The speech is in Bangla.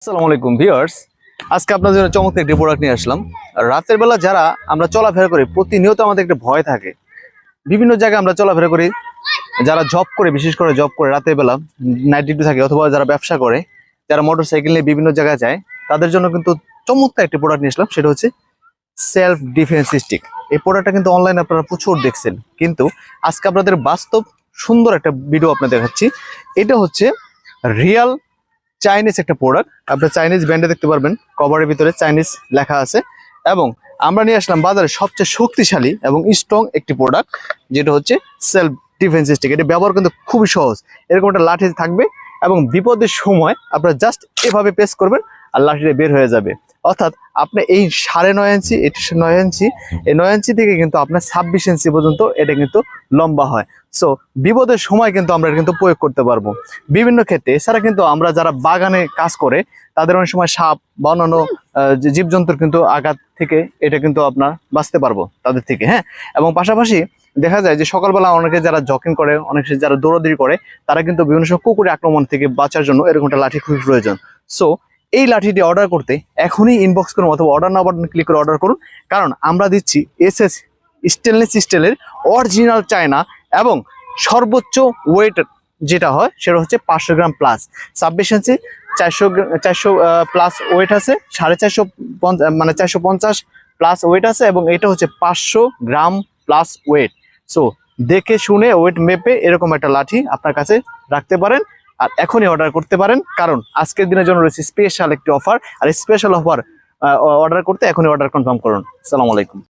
আসসালামু আলাইকুম ভিউয়ার্স, আজকে আপনাদের জন্য চমৎকার একটি প্রোডাক্ট নিয়ে আসলাম। রাতের বেলা যারা আমরা চলাফেরা করি, প্রতিনিয়ত আমাদের একটা ভয় থাকে। বিভিন্ন জায়গায় আমরা চলাফেরা করি, যারা জব করে, বিশেষ করে জব করে রাতের বেলা নাইট ডিউটি থাকে, অথবা যারা ব্যবসা করে, যারা মোটরসাইকেল নিয়ে বিভিন্ন জায়গায় যায়, তাদের জন্য কিন্তু চমৎকার একটি প্রোডাক্ট নিয়ে আসলাম। সেটা হচ্ছে সেলফ ডিফেন্স স্টিক। এই প্রোডাক্টটা কিন্তু অনলাইনে আপনারা প্রচুর দেখছেন, কিন্তু আজকে আপনাদের বাস্তব সুন্দর একটা ভিডিও আপনাদের দেখাচ্ছি। এটা হচ্ছে রিয়াল চাইনিজ একটা প্রোডাক্ট। আপনার চাইনিজ ব্র্যান্ডে দেখতে পারবেন, কভারের ভিতরে চাইনিজ লেখা আছে। এবং আমরা নিয়ে আসলাম বাজারে সবচেয়ে শক্তিশালী এবং স্ট্রং একটি প্রোডাক্ট, যেটা হচ্ছে সেলফ ডিফেন্স স্টিক। এটা ব্যবহার কিন্তু খুবই সহজ। এরকম একটা লাঠি থাকবে এবং বিপদের সময় আপনারা জাস্ট এভাবে প্রেস করবেন আর লাঠিটা বের হয়ে যাবে। অর্থাৎ আপনি এই 9.5 ইঞ্চি, এটি 9 ইঞ্চি, এই 9 ইঞ্চি থেকে কিন্তু আপনার 26 ইঞ্চি পর্যন্ত এটা কিন্তু লম্বা হয়। সো বিপদের সময় কিন্তু আমরা কিন্তু প্রয়োগ করতে পারবো বিভিন্ন ক্ষেত্রে। এছাড়া কিন্তু আমরা যারা বাগানে কাজ করে, তাদের অনেক সময় সাপ বা অন্যান্য জীবজন্তুর কিন্তু আঘাত থেকে এটা কিন্তু আপনার বাঁচতে পারবো তাদের থেকে, হ্যাঁ। এবং পাশাপাশি দেখা যায় যে সকালবেলা অনেকে যারা জগিং করে, অনেকে যারা দৌড়াদৌড়ি করে, তারা কিন্তু বিভিন্ন সময় কুকুরের আক্রমণ থেকে বাঁচার জন্য এরকম একটা লাঠি খুবই প্রয়োজন। সো এই লাঠিটি অর্ডার করতে এখনই ইনবক্স করুন অথবা অর্ডার নাও বাটন ক্লিক করে অর্ডার করুন, কারণ আমরা দিচ্ছি এসএস স্টেনলেস স্টিলের অরিজিনাল চায়না এবং সর্বোচ্চ ওয়েট যেটা হয় সেটা হচ্ছে 500 গ্রাম প্লাস। 26 ইঞ্চি 400 প্লাস ওয়েট আছে, 450 মানে 450 প্লাস ওয়েট আছে, এবং এটা হচ্ছে 500 গ্রাম প্লাস ওয়েট। সো দেখে শুনে ওয়েট মেপে এরকম একটা লাঠি আপনার কাছে রাখতে পারেন আর এখনই অর্ডার করতে পারেন, কারণ আজকের দিনের জন্য রয়েছে স্পেশাল একটি অফার। আর স্পেশাল অফার অর্ডার করতে এখনই অর্ডার কনফার্ম করুন। আসসালামু আলাইকুম।